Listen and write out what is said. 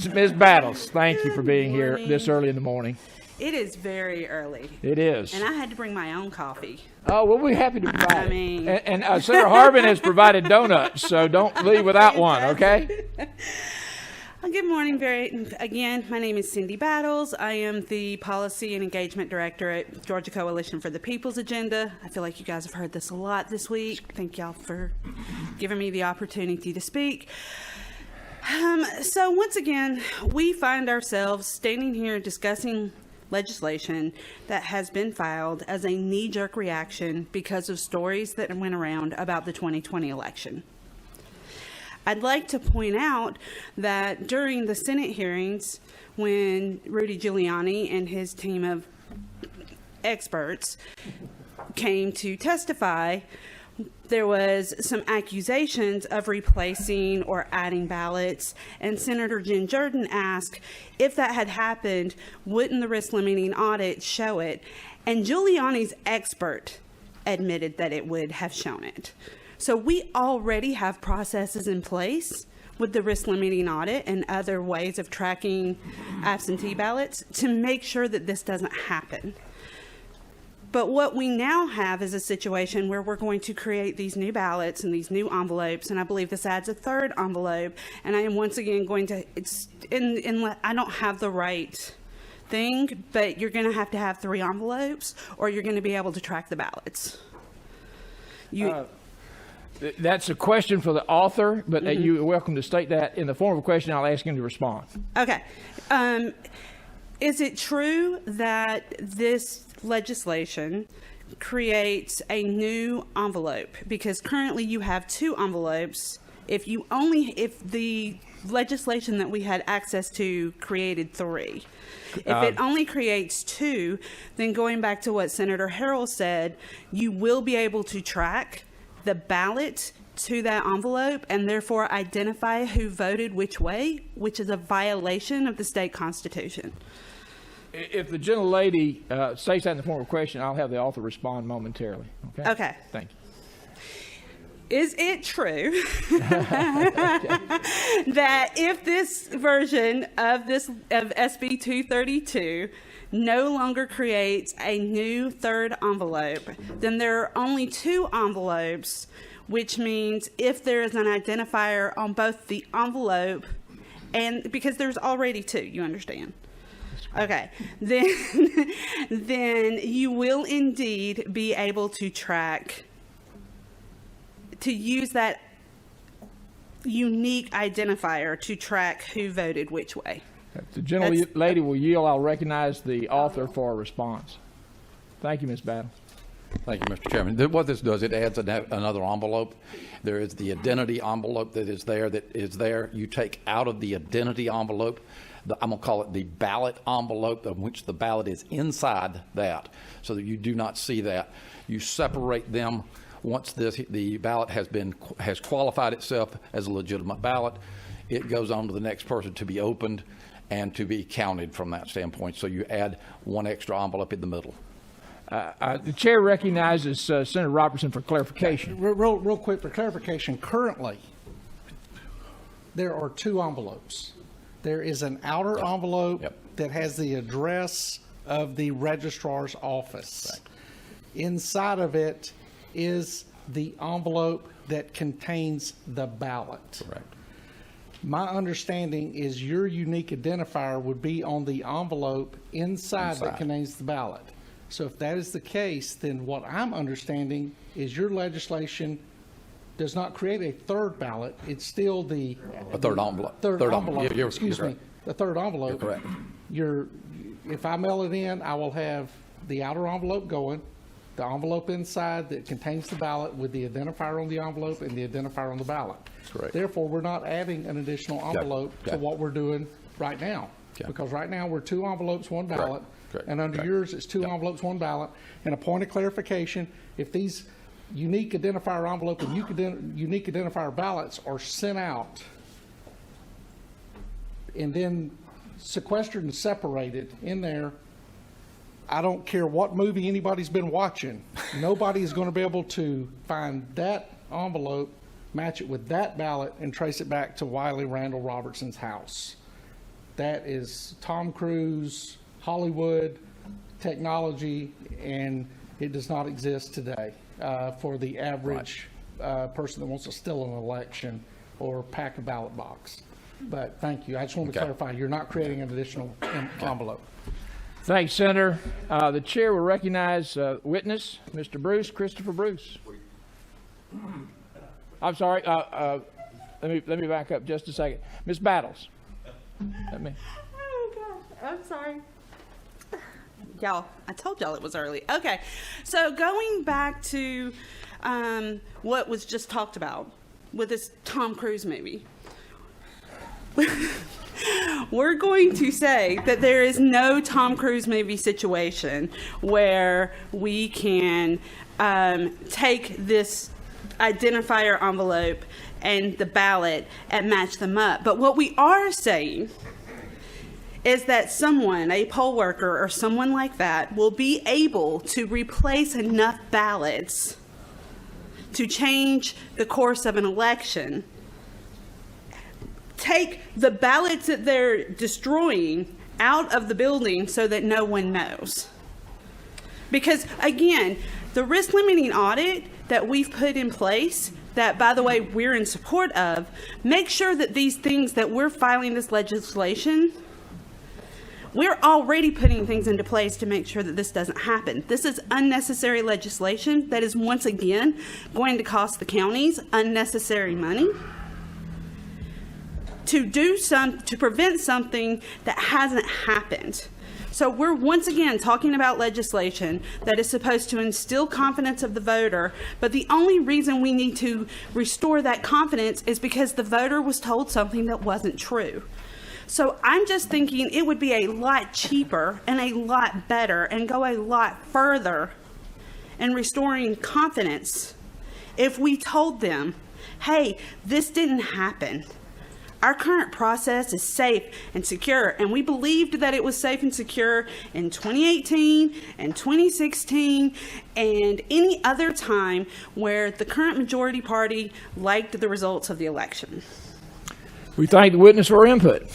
Ms. Battles, thank you for being here this early in the morning. It is very early. It is. And I had to bring my own coffee. Oh, well, we're happy to provide I mean... it. And Senator Harbin has provided donuts, so don't leave without one, okay? Good morning. Again, my name is Cindy Battles. I am the Policy and Engagement Director at Georgia Coalition for the People's Agenda. I feel like you guys have heard this a lot this week. Thank y'all for giving me the opportunity to speak. So once again, we find ourselves standing here discussing legislation that has been filed as a knee-jerk reaction because of stories that went around about the 2020 election. I'd like to point out that during the Senate hearings, when Rudy Giuliani and his team of experts came to testify, there was some accusations of replacing or adding ballots, and Senator Jen Jordan asked if that had happened, wouldn't the risk limiting audit show it? And Giuliani's expert admitted that it would have shown it. So we already have processes in place with the risk limiting audit and other ways of tracking absentee ballots to make sure that this doesn't happen. But what we now have is a situation where we're going to create these new ballots and these new envelopes, and I believe this adds a third envelope, and I am once again going to, I don't have the right thing, but you're going to have 3 envelopes, or you're going to be able to track the ballots. That's a question for the author, but you're welcome to state that in the form of a question. I'll ask him to respond. Okay. Is it true that this legislation creates a new envelope? Because currently you have 2 envelopes. If the legislation that we had access to created 3. If it only creates 2, then going back to what Senator Harrell said, you will be able to track the ballot to that envelope and therefore identify who voted which way, which is a violation of the state constitution. If the gentlelady states that in the form of a question, I'll have the author respond momentarily. Okay? Okay. Thank you. Is it true that if this version of SB 232 no longer creates a new third envelope, then there are only 2 envelopes, which means if there is an identifier on both the envelope and because there's already 2, you understand? Okay, then you will indeed be able to track, to use that unique identifier to track who voted which way. If the gentlelady will yield, I'll recognize the author for a response. Thank you, Ms. Battle. Thank you, Mr. Chairman. What this does, it adds another envelope. There is the identity envelope that is there. You take out of the identity envelope, I'm going to call it the ballot envelope, of which the ballot is inside that, so that you do not see that. You separate them once the ballot has qualified itself as a legitimate ballot. It goes on to the next person to be opened and to be counted from that standpoint. So you add 1 extra envelope in the middle. The chair recognizes Senator Robertson for clarification. Real quick for clarification, currently there are 2 envelopes. There is an outer envelope that has the address of the registrar's office. Right. Inside of it is the envelope that contains the ballot. Correct. My understanding is your unique identifier would be on the envelope inside that contains the ballot. So if that is the case, then what I'm understanding is your legislation does not create a third ballot. It's still a third envelope. The third envelope. You're correct. If I mail it in, I will have the outer envelope going, the envelope inside that contains the ballot with the identifier on the envelope and the identifier on the ballot. Correct. Therefore, we're not adding an additional envelope to what we're doing right now. Because right now we're 2 envelopes, 1 ballot. Correct. And under yours, it's 2 envelopes, 1 ballot. And a point of clarification, if these unique identifier envelope and unique identifier ballots are sent out and then sequestered and separated in there, I don't care what movie anybody's been watching, nobody is going to be able to find that envelope, match it with that ballot, and trace it back to Wiley Randall Robertson's house. That is Tom Cruise, Hollywood, technology, and it does not exist today for the average person that wants to steal an election or pack a ballot box. But thank you. I just want to clarify, you're not creating an additional envelope. Thanks, Senator. The chair will recognize witness, Mr. Bruce, Christopher Bruce. I'm sorry. Let me back up just a second. Ms. Battles. Oh, gosh. I'm sorry. Y'all, I told y'all it was early. Okay. So going back to what was just talked about with this Tom Cruise movie. We're going to say that there is no Tom Cruise movie situation where we can take this identifier envelope and the ballot and match them up. But what we are saying is that someone, a poll worker or someone like that, will be able to replace enough ballots to change the course of an election, take the ballots that they're destroying out of the building so that no one knows. Because, again, the risk limiting audit that we've put in place, that, by the way, we're in support of, make sure that these things that we're filing this legislation, we're already putting things into place to make sure that this doesn't happen. This is unnecessary legislation that is, once again, going to cost the counties unnecessary money to prevent something that hasn't happened. So we're once again talking about legislation that is supposed to instill confidence of the voter, but the only reason we need to restore that confidence is because the voter was told something that wasn't true. So I'm just thinking it would be a lot cheaper and a lot better and go a lot further in restoring confidence if we told them, hey, this didn't happen. Our current process is safe and secure, and we believed that it was safe and secure in 2018 and 2016 and any other time where the current majority party liked the results of the election. We thank the witness for her input.